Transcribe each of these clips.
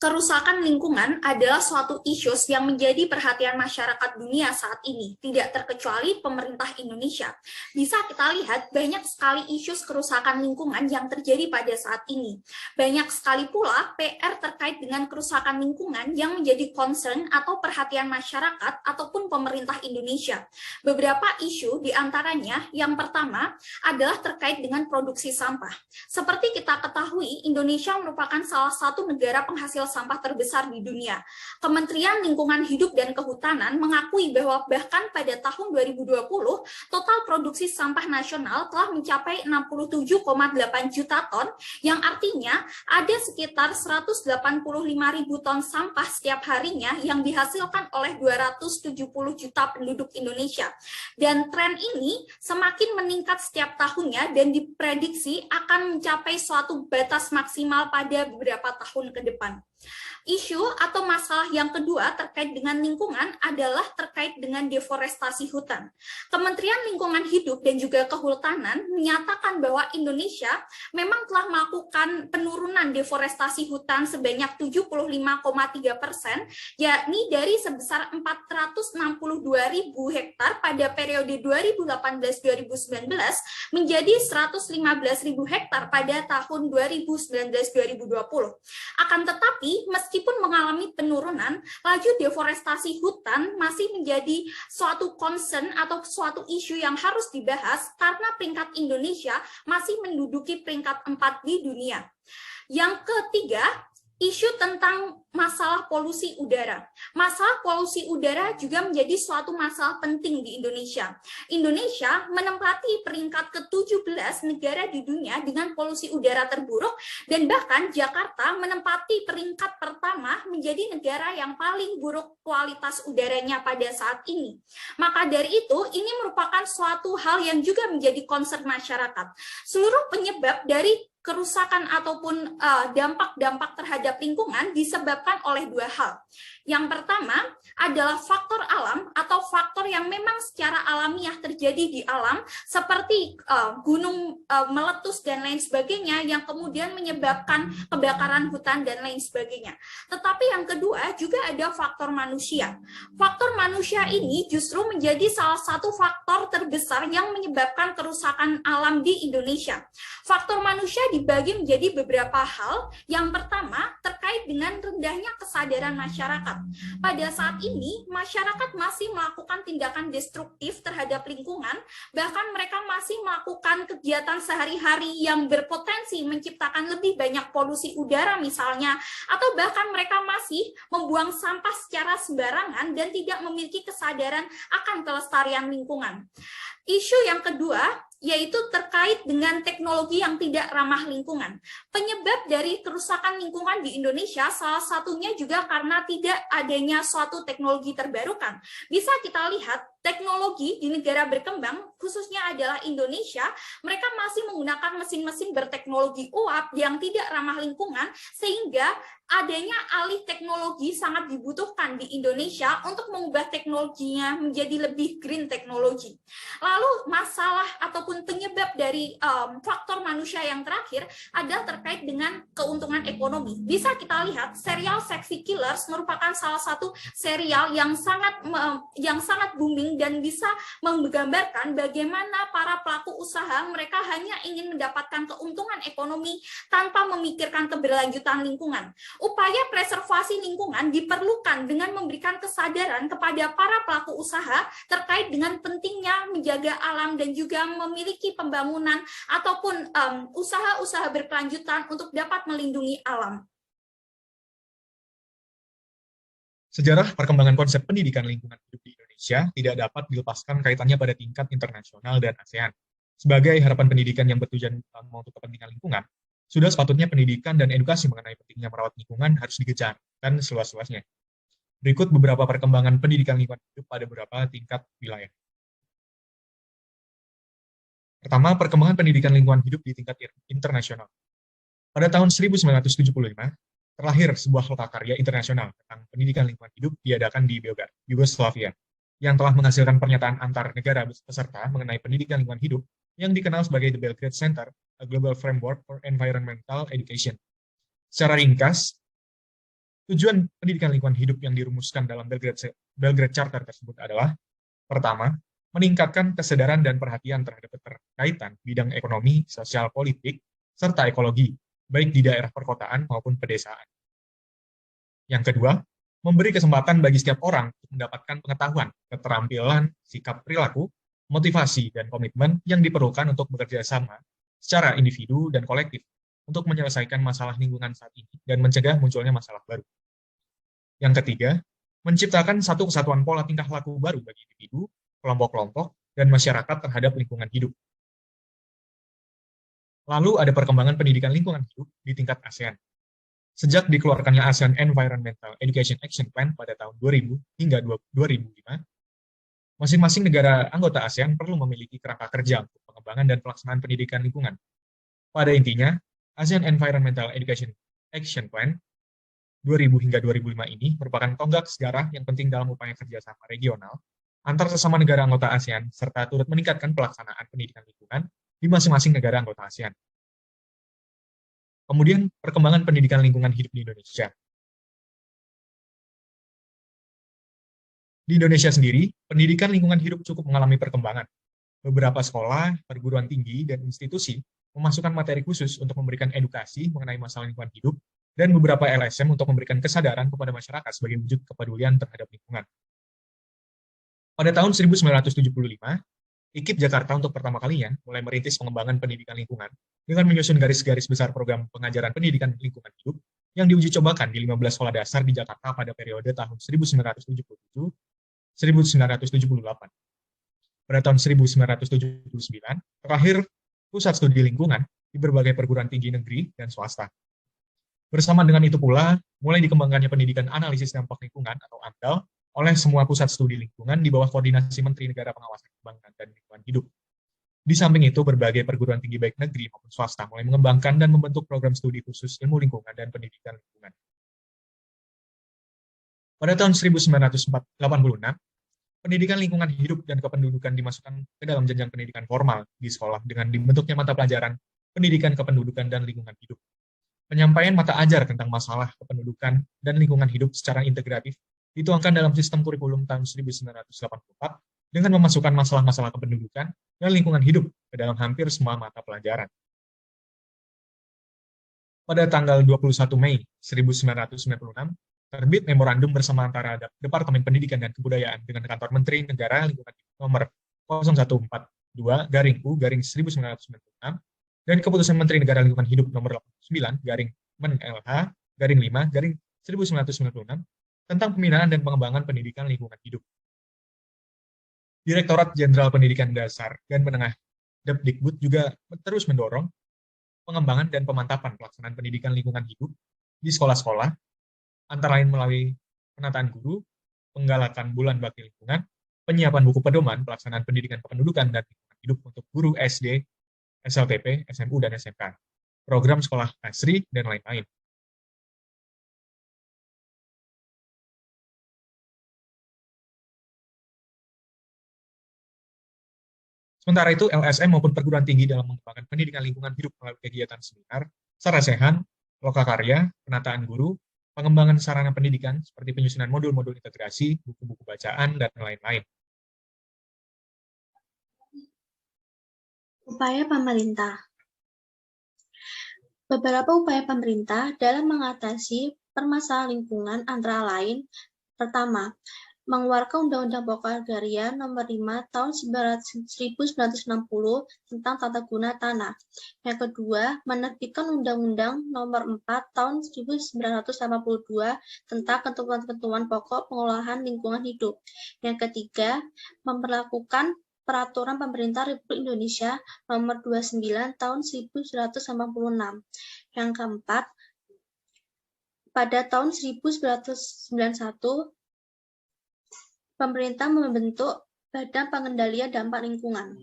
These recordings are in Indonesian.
Kerusakan lingkungan adalah suatu isu yang menjadi perhatian masyarakat dunia saat ini, tidak terkecuali pemerintah Indonesia. Bisa kita lihat banyak sekali isu kerusakan lingkungan yang terjadi pada saat ini. Banyak sekali pula PR terkait dengan kerusakan lingkungan yang menjadi concern atau perhatian masyarakat ataupun pemerintah Indonesia. Beberapa isu diantaranya, yang pertama adalah terkait dengan produksi sampah. Seperti kita ketahui, Indonesia merupakan salah satu negara penghasil sampah terbesar di dunia. Kementerian Lingkungan Hidup dan Kehutanan mengakui bahwa bahkan pada tahun 2020, total produksi sampah nasional telah mencapai 67,8 juta ton, yang artinya ada sekitar 185.000 ton sampah setiap harinya yang dihasilkan oleh 270 juta penduduk Indonesia. Dan tren ini semakin meningkat setiap tahunnya dan diprediksi akan mencapai suatu batas maksimal pada beberapa tahun ke depan. Isu atau masalah yang kedua terkait dengan lingkungan adalah terkait dengan deforestasi hutan. Kementerian Lingkungan Hidup dan juga Kehutanan menyatakan bahwa Indonesia memang telah melakukan penurunan deforestasi hutan sebanyak 75,3%, yakni dari sebesar 462.000 hektar pada periode 2018-2019 menjadi 115.000 hektar pada tahun 2019-2020. Akan tetapi, meskipun mengalami penurunan, laju deforestasi hutan masih menjadi suatu concern atau suatu isu yang harus dibahas karena peringkat Indonesia masih menduduki peringkat 4 di dunia. Yang ketiga, isu tentang masalah polusi udara. Masalah polusi udara juga menjadi suatu masalah penting di Indonesia. Indonesia menempati peringkat ke-17 negara di dunia dengan polusi udara terburuk, dan bahkan Jakarta menempati peringkat pertama menjadi negara yang paling buruk kualitas udaranya pada saat ini. Maka dari itu, ini merupakan suatu hal yang juga menjadi concern masyarakat. Seluruh penyebab dari kerusakan ataupun dampak-dampak terhadap lingkungan disebabkan oleh dua hal. Yang pertama adalah faktor alam atau faktor yang memang secara alamiah terjadi di alam, seperti gunung meletus dan lain sebagainya yang kemudian menyebabkan kebakaran hutan dan lain sebagainya. Tetapi yang kedua juga ada faktor manusia. Faktor manusia ini justru menjadi salah satu faktor terbesar yang menyebabkan kerusakan alam di Indonesia. Faktor manusia dibagi menjadi beberapa hal. Yang pertama terkait dengan rendahnya kesadaran masyarakat. Pada saat ini, masyarakat masih melakukan tindakan destruktif terhadap lingkungan, bahkan mereka masih melakukan kegiatan sehari-hari yang berpotensi menciptakan lebih banyak polusi udara misalnya, atau bahkan mereka masih membuang sampah secara sembarangan dan tidak memiliki kesadaran akan kelestarian lingkungan. Isu yang kedua yaitu terkait dengan teknologi yang tidak ramah lingkungan. Penyebab dari kerusakan lingkungan di Indonesia salah satunya juga karena tidak adanya suatu teknologi terbarukan. Bisa kita lihat teknologi di negara berkembang, khususnya adalah Indonesia, mereka masih menggunakan mesin-mesin berteknologi uap yang tidak ramah lingkungan, sehingga adanya alih teknologi sangat dibutuhkan di Indonesia untuk mengubah teknologinya menjadi lebih green teknologi. Lalu masalah ataupun penyebab dari faktor manusia yang terakhir adalah terkait dengan keuntungan ekonomi. Bisa kita lihat serial Sexy Killers merupakan salah satu serial yang sangat booming dan bisa menggambarkan bagaimana para pelaku usaha mereka hanya ingin mendapatkan keuntungan ekonomi tanpa memikirkan keberlanjutan lingkungan. Upaya preservasi lingkungan diperlukan dengan memberikan kesadaran kepada para pelaku usaha terkait dengan pentingnya menjaga alam dan juga memiliki pembangunan ataupun usaha-usaha berkelanjutan untuk dapat melindungi alam. Sejarah perkembangan konsep pendidikan lingkungan hidup di Indonesia tidak dapat dilepaskan kaitannya pada tingkat internasional dan ASEAN. Sebagai harapan pendidikan yang bertujuan untuk kepentingan lingkungan, sudah sepatutnya pendidikan dan edukasi mengenai pentingnya merawat lingkungan harus digencarkan seluas-luasnya. Berikut beberapa perkembangan pendidikan lingkungan hidup pada beberapa tingkat wilayah. Pertama, perkembangan pendidikan lingkungan hidup di tingkat internasional. Pada tahun 1975, terlahir sebuah lokakarya internasional tentang pendidikan lingkungan hidup diadakan di Beograd, Yugoslavia, yang telah menghasilkan pernyataan antar negara peserta mengenai pendidikan lingkungan hidup yang dikenal sebagai The Belgrade Center, a Global Framework for Environmental Education. Secara ringkas, Tujuan pendidikan lingkungan hidup yang dirumuskan dalam Belgrade Charter tersebut adalah: pertama, meningkatkan kesadaran dan perhatian terhadap keterkaitan bidang ekonomi, sosial, politik, serta ekologi, baik di daerah perkotaan maupun pedesaan. Yang kedua, memberi kesempatan bagi setiap orang untuk mendapatkan pengetahuan, keterampilan, sikap perilaku, motivasi, dan komitmen yang diperlukan untuk bekerja sama secara individu dan kolektif untuk menyelesaikan masalah lingkungan saat ini dan mencegah munculnya masalah baru. Yang ketiga, menciptakan satu kesatuan pola tingkah laku baru bagi individu, kelompok-kelompok, dan masyarakat terhadap lingkungan hidup. Lalu ada perkembangan pendidikan lingkungan hidup di tingkat ASEAN. Sejak dikeluarkannya ASEAN Environmental Education Action Plan pada tahun 2000 hingga 2005, masing-masing negara anggota ASEAN perlu memiliki kerangka kerja untuk pengembangan dan pelaksanaan pendidikan lingkungan. Pada intinya, ASEAN Environmental Education Action Plan 2000 hingga 2005 ini merupakan tonggak sejarah yang penting dalam upaya kerjasama regional antar sesama negara anggota ASEAN, serta turut meningkatkan pelaksanaan pendidikan lingkungan di masing-masing negara anggota ASEAN. Kemudian, perkembangan pendidikan lingkungan hidup di Indonesia. Di Indonesia sendiri, pendidikan lingkungan hidup cukup mengalami perkembangan. Beberapa sekolah, perguruan tinggi, dan institusi memasukkan materi khusus untuk memberikan edukasi mengenai masalah lingkungan hidup, dan beberapa LSM untuk memberikan kesadaran kepada masyarakat sebagai wujud kepedulian terhadap lingkungan. Pada tahun 1975, IKIP Jakarta untuk pertama kalinya mulai merintis pengembangan pendidikan lingkungan dengan menyusun garis-garis besar program pengajaran pendidikan lingkungan hidup yang diuji cobakan di 15 sekolah dasar di Jakarta pada periode tahun 1977-1978. Pada tahun 1979, terakhir pusat studi lingkungan di berbagai perguruan tinggi negeri dan swasta. Bersama dengan itu pula, mulai dikembangkannya pendidikan analisis dampak lingkungan atau AMDAL oleh semua pusat studi lingkungan di bawah koordinasi Menteri Negara Pengawasan Kebanggaan dan Lingkungan Hidup. Di samping itu, berbagai perguruan tinggi baik negeri maupun swasta mulai mengembangkan dan membentuk program studi khusus ilmu lingkungan dan pendidikan lingkungan. Pada tahun 1986, pendidikan lingkungan hidup dan kependudukan dimasukkan ke dalam jenjang pendidikan formal di sekolah dengan dibentuknya mata pelajaran pendidikan kependudukan dan lingkungan hidup. Penyampaian mata ajar tentang masalah kependudukan dan lingkungan hidup secara integratif dituangkan dalam sistem kurikulum tahun 1984 dengan memasukkan masalah-masalah kependudukan dan lingkungan hidup ke dalam hampir semua mata pelajaran. Pada tanggal 21 Mei 1996, terbit memorandum bersama antara Departemen Pendidikan dan Kebudayaan dengan Kantor Menteri Negara Lingkungan Hidup nomor 0142-1996 dan Keputusan Menteri Negara Lingkungan Hidup nomor 89-Men-LH-5-1996 tentang pembinaan dan pengembangan pendidikan lingkungan hidup. Direktorat Jenderal Pendidikan Dasar dan Menengah Depdikbud juga terus mendorong pengembangan dan pemantapan pelaksanaan pendidikan lingkungan hidup di sekolah-sekolah, antara lain melalui penataan guru, penggalakan bulan bakti lingkungan, penyiapan buku pedoman pelaksanaan pendidikan kependudukan dan lingkungan hidup untuk guru SD, SLTP, SMU, dan SMK, program sekolah asri, dan lain-lain. Sementara itu, LSM maupun perguruan tinggi dalam mengembangkan pendidikan lingkungan hidup melalui kegiatan seminar, sarasehan, lokakarya, penataan guru, pengembangan sarana pendidikan seperti penyusunan modul-modul integrasi, buku-buku bacaan, dan lain-lain. Upaya pemerintah. Beberapa upaya pemerintah dalam mengatasi permasalahan lingkungan antara lain: pertama, mengeluarkan Undang-Undang Pokok Agraria Nomor 5 Tahun 1960 tentang tata guna tanah. Yang kedua, menerbitkan Undang-Undang Nomor 4 Tahun 1982 tentang ketentuan-ketentuan pokok pengelolaan lingkungan hidup. Yang ketiga, memperlakukan Peraturan Pemerintah Republik Indonesia Nomor 29 Tahun 1986. Yang keempat, pada tahun 1991, pemerintah membentuk Badan Pengendalian Dampak Lingkungan.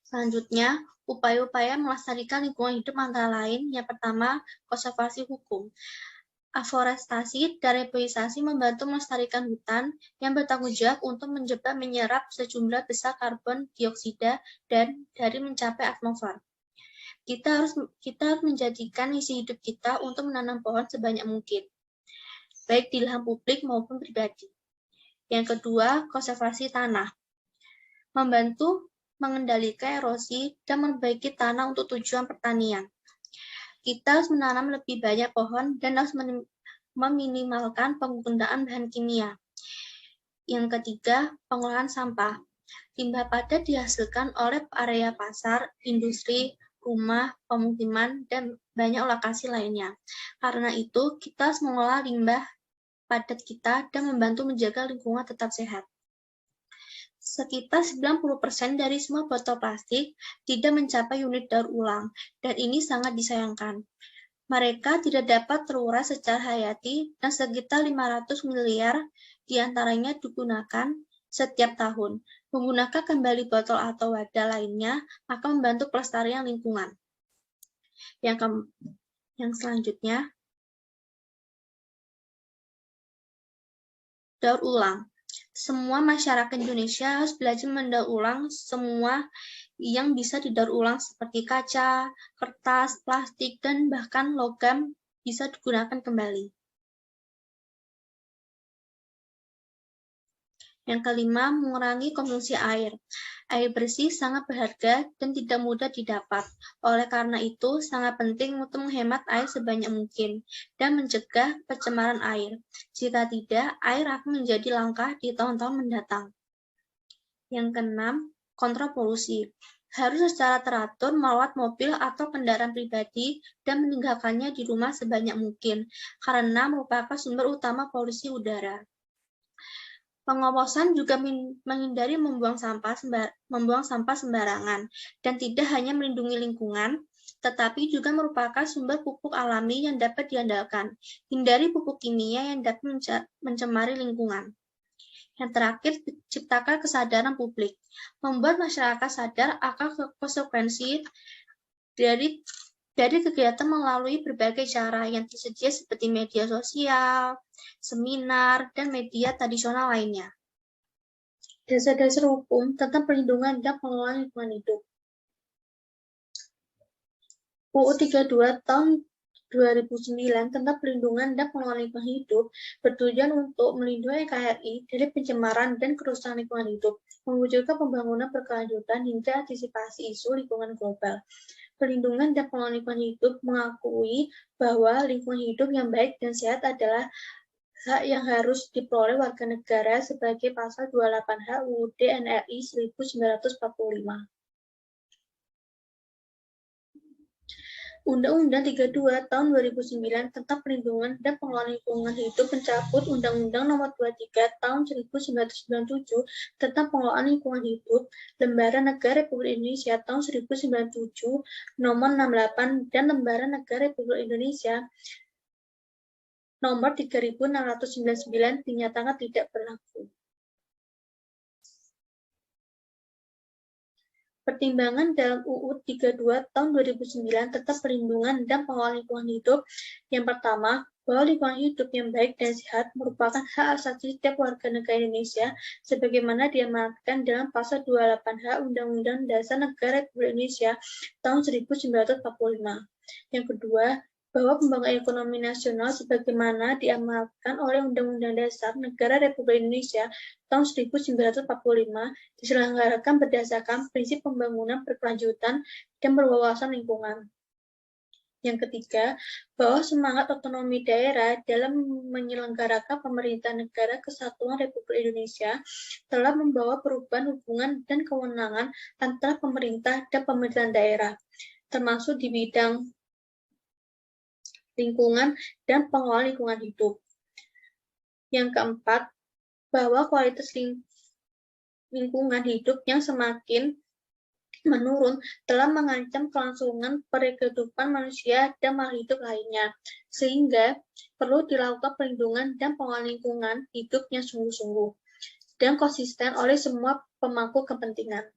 Selanjutnya, upaya-upaya melestarikan lingkungan hidup antara lain: yang pertama, konservasi hukum. Aforestasi dan reforestasi membantu melestarikan hutan yang bertanggung jawab untuk menyerap sejumlah besar karbon dioksida dan dari mencapai atmosfer. Kita harus menjadikan misi hidup kita untuk menanam pohon sebanyak mungkin, baik di lahan publik maupun pribadi. Yang kedua, konservasi tanah. Membantu mengendalikan erosi dan memperbaiki tanah untuk tujuan pertanian. Kita harus menanam lebih banyak pohon dan harus meminimalkan penggunaan bahan kimia. Yang ketiga, pengolahan sampah. Limbah padat dihasilkan oleh area pasar, industri, rumah, pemukiman, dan banyak lokasi lainnya. Karena itu, kita harus mengolah limbah padat kita dan membantu menjaga lingkungan tetap sehat. Sekitar 90% dari semua botol plastik tidak mencapai unit daur ulang, dan ini sangat disayangkan. Mereka tidak dapat terurai secara hayati dan sekitar 500 miliar diantaranya digunakan setiap tahun. Menggunakan kembali botol atau wadah lainnya akan membantu pelestarian lingkungan. Yang selanjutnya, daur ulang. Semua masyarakat Indonesia harus belajar mendaur ulang semua yang bisa didaur ulang seperti kaca, kertas, plastik, dan bahkan logam bisa digunakan kembali. Yang kelima, mengurangi konsumsi air. Air bersih sangat berharga dan tidak mudah didapat. Oleh karena itu, sangat penting untuk menghemat air sebanyak mungkin dan mencegah pencemaran air. Jika tidak, air akan menjadi langka di tahun-tahun mendatang. Yang keenam, kontrol polusi. Harus secara teratur melewat mobil atau kendaraan pribadi dan meninggalkannya di rumah sebanyak mungkin, karena merupakan sumber utama polusi udara. Pengawasan juga menghindari membuang sampah sembarangan dan tidak hanya melindungi lingkungan, tetapi juga merupakan sumber pupuk alami yang dapat diandalkan. Hindari pupuk kimia yang dapat mencemari lingkungan. Yang terakhir, ciptakan kesadaran publik. Membuat masyarakat sadar akan konsekuensi dari kegiatan melalui berbagai cara yang tersedia seperti media sosial, seminar, dan media tradisional lainnya. Dasar-dasar hukum tentang perlindungan dan pengelolaan lingkungan hidup. UU 32 tahun 2009 tentang perlindungan dan pengelolaan lingkungan hidup bertujuan untuk melindungi NKRI dari pencemaran dan kerusakan lingkungan hidup, mewujudkan pembangunan berkelanjutan hingga antisipasi isu lingkungan global. Perlindungan dan pengelolaan lingkungan hidup mengakui bahwa lingkungan hidup yang baik dan sehat adalah hak yang harus diperoleh warga negara sebagai pasal 28H UUD NRI 1945. Undang-Undang 32 tahun 2009 tentang perlindungan dan pengelolaan lingkungan hidup mencabut Undang-Undang Nomor 23 tahun 1997 tentang pengelolaan lingkungan hidup, Lembaran Negara Republik Indonesia tahun 1997 Nomor 68 dan Lembaran Negara Republik Indonesia Nomor 3699 dinyatakan tidak berlaku. Pertimbangan dalam UU 32 tahun 2009 tentang perlindungan dan pengelolaan lingkungan hidup. Yang pertama, bahwa lingkungan hidup yang baik dan sehat merupakan hak asasi setiap warga negara Indonesia sebagaimana diamanatkan dalam pasal 28H Undang-Undang Dasar Negara Republik Indonesia tahun 1945. Yang kedua, bahwa pembangunan ekonomi nasional sebagaimana diamanatkan oleh Undang-Undang Dasar Negara Republik Indonesia tahun 1945 diselenggarakan berdasarkan prinsip pembangunan berkelanjutan dan berwawasan lingkungan. Yang ketiga, bahwa semangat otonomi daerah dalam menyelenggarakan pemerintahan negara kesatuan Republik Indonesia telah membawa perubahan hubungan dan kewenangan antara pemerintah dan pemerintahan daerah, termasuk di bidang lingkungan dan pengelolaan lingkungan hidup. Yang keempat, bahwa kualitas lingkungan hidup yang semakin menurun telah mengancam kelangsungan kehidupan manusia dan makhluk hidup lainnya, sehingga perlu dilakukan perlindungan dan pengelolaan lingkungan hidup yang sungguh-sungguh dan konsisten oleh semua pemangku kepentingan.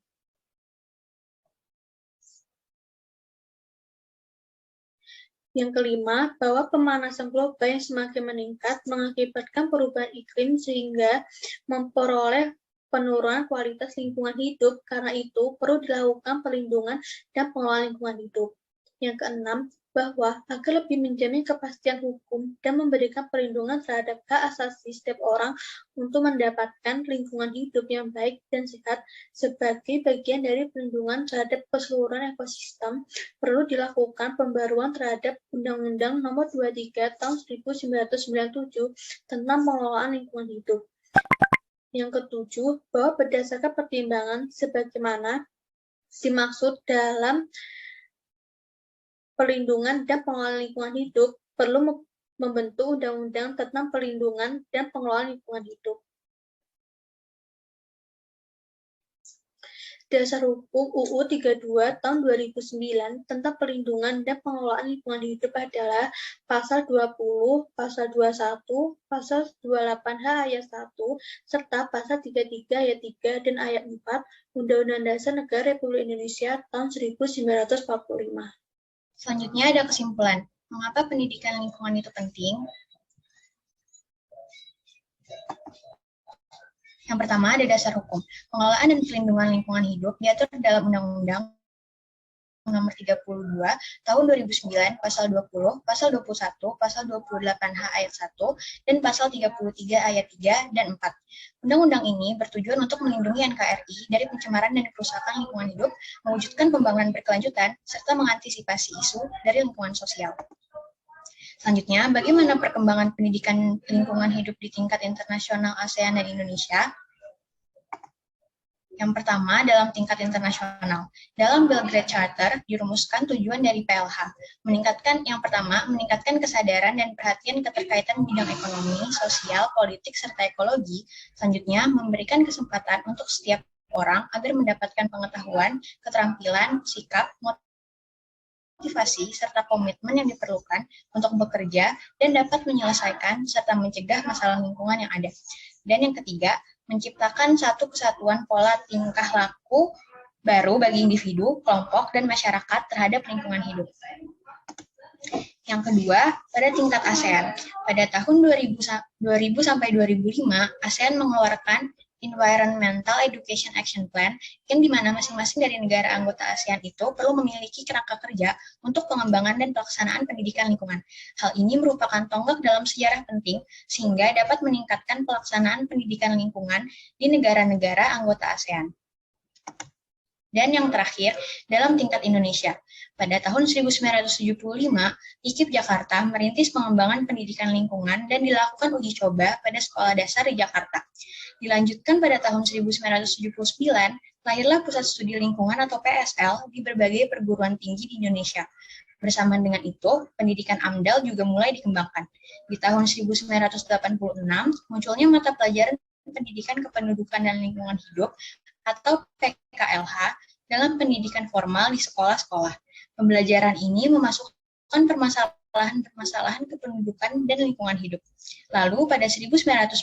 Yang kelima, bahwa pemanasan global yang semakin meningkat mengakibatkan perubahan iklim sehingga memperoleh penurunan kualitas lingkungan hidup. Karena itu, perlu dilakukan perlindungan dan pengelolaan lingkungan hidup. Yang keenam, bahwa agar lebih menjamin kepastian hukum dan memberikan perlindungan terhadap hak asasi setiap orang untuk mendapatkan lingkungan hidup yang baik dan sehat sebagai bagian dari perlindungan terhadap keseluruhan ekosistem, perlu dilakukan pembaruan terhadap Undang-Undang Nomor 23 Tahun 1997 tentang pengelolaan lingkungan hidup. Yang ketujuh, bahwa berdasarkan pertimbangan sebagaimana dimaksud dalam perlindungan dan pengelolaan lingkungan hidup, perlu membentuk undang-undang tentang perlindungan dan pengelolaan lingkungan hidup. Dasar Hukum UU 32 tahun 2009 tentang perlindungan dan pengelolaan lingkungan hidup adalah Pasal 20, Pasal 21, Pasal 28H ayat 1, serta Pasal 33 ayat 3 dan ayat 4 Undang-Undang Dasar Negara Republik Indonesia tahun 1945. Selanjutnya ada kesimpulan. Mengapa pendidikan lingkungan itu penting? Yang pertama ada dasar hukum. Pengelolaan dan pelindungan lingkungan hidup diatur dalam Undang-Undang Nomor 32 Tahun 2009, Pasal 20, Pasal 21, Pasal 28H ayat 1, dan Pasal 33 ayat 3 dan 4. Undang-undang ini bertujuan untuk melindungi NKRI dari pencemaran dan kerusakan lingkungan hidup, mewujudkan pembangunan berkelanjutan, serta mengantisipasi isu dari lingkungan sosial. Selanjutnya, bagaimana perkembangan pendidikan lingkungan hidup di tingkat internasional ASEAN dan Indonesia? Yang pertama, dalam tingkat internasional. Dalam Belgrade Charter, dirumuskan tujuan dari PLH. Yang pertama, meningkatkan kesadaran dan perhatian keterkaitan bidang ekonomi, sosial, politik, serta ekologi. Selanjutnya, memberikan kesempatan untuk setiap orang agar mendapatkan pengetahuan, keterampilan, sikap, motivasi, serta komitmen yang diperlukan untuk bekerja dan dapat menyelesaikan serta mencegah masalah lingkungan yang ada. Dan yang ketiga, menciptakan satu kesatuan pola tingkah laku baru bagi individu, kelompok, dan masyarakat terhadap lingkungan hidup. Yang kedua, pada tingkat ASEAN. Pada tahun 2000 sampai 2005, ASEAN mengeluarkan Environmental Education Action Plan, yang dimana masing-masing dari negara anggota ASEAN itu perlu memiliki kerangka kerja untuk pengembangan dan pelaksanaan pendidikan lingkungan. Hal ini merupakan tonggak dalam sejarah penting, sehingga dapat meningkatkan pelaksanaan pendidikan lingkungan di negara-negara anggota ASEAN. Dan yang terakhir, dalam tingkat Indonesia. Pada tahun 1975, IKIP Jakarta merintis pengembangan pendidikan lingkungan dan dilakukan uji coba pada sekolah dasar di Jakarta. Dilanjutkan pada tahun 1979, lahirlah Pusat Studi Lingkungan atau PSL di berbagai perguruan tinggi di Indonesia. Bersamaan dengan itu, pendidikan AMDAL juga mulai dikembangkan. Di tahun 1986, munculnya mata pelajaran Pendidikan Kependudukan dan Lingkungan Hidup atau PKLH dalam pendidikan formal di sekolah-sekolah. Pembelajaran ini memasukkan permasalahan kependudukan dan lingkungan hidup. Lalu pada 1996,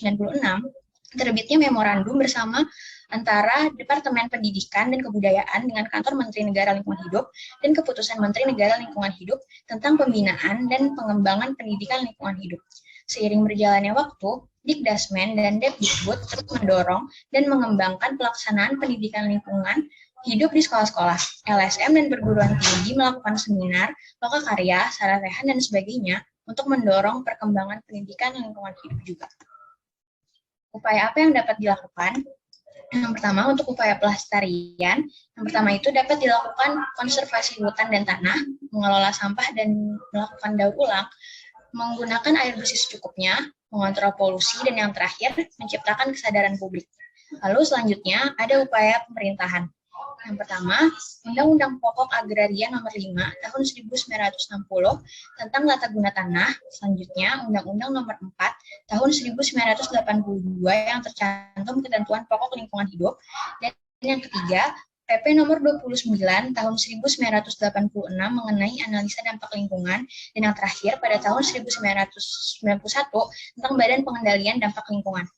terbitnya memorandum bersama antara Departemen Pendidikan dan Kebudayaan dengan Kantor Menteri Negara Lingkungan Hidup dan Keputusan Menteri Negara Lingkungan Hidup tentang pembinaan dan pengembangan pendidikan lingkungan hidup. Seiring berjalannya waktu, Dikdasmen dan Depdikbud terus mendorong dan mengembangkan pelaksanaan pendidikan lingkungan hidup di sekolah-sekolah. LSM dan perguruan tinggi melakukan seminar, lokakarya, sarasehan, dan sebagainya untuk mendorong perkembangan pendidikan lingkungan hidup juga. Upaya apa yang dapat dilakukan? Yang pertama, untuk upaya pelestarian, yang pertama itu dapat dilakukan konservasi hutan dan tanah, mengelola sampah dan melakukan daur ulang, menggunakan air bersih secukupnya, mengontrol polusi, dan yang terakhir, menciptakan kesadaran publik. Lalu selanjutnya, ada upaya pemerintahan. Yang pertama, Undang-Undang Pokok Agraria Nomor 5 Tahun 1960 tentang Tata Guna Tanah. Selanjutnya, Undang-Undang Nomor 4 Tahun 1982 yang tercantum ketentuan pokok lingkungan hidup. Dan yang ketiga, PP Nomor 29 Tahun 1986 mengenai analisa dampak lingkungan. Dan yang terakhir, pada tahun 1991 tentang Badan Pengendalian Dampak Lingkungan.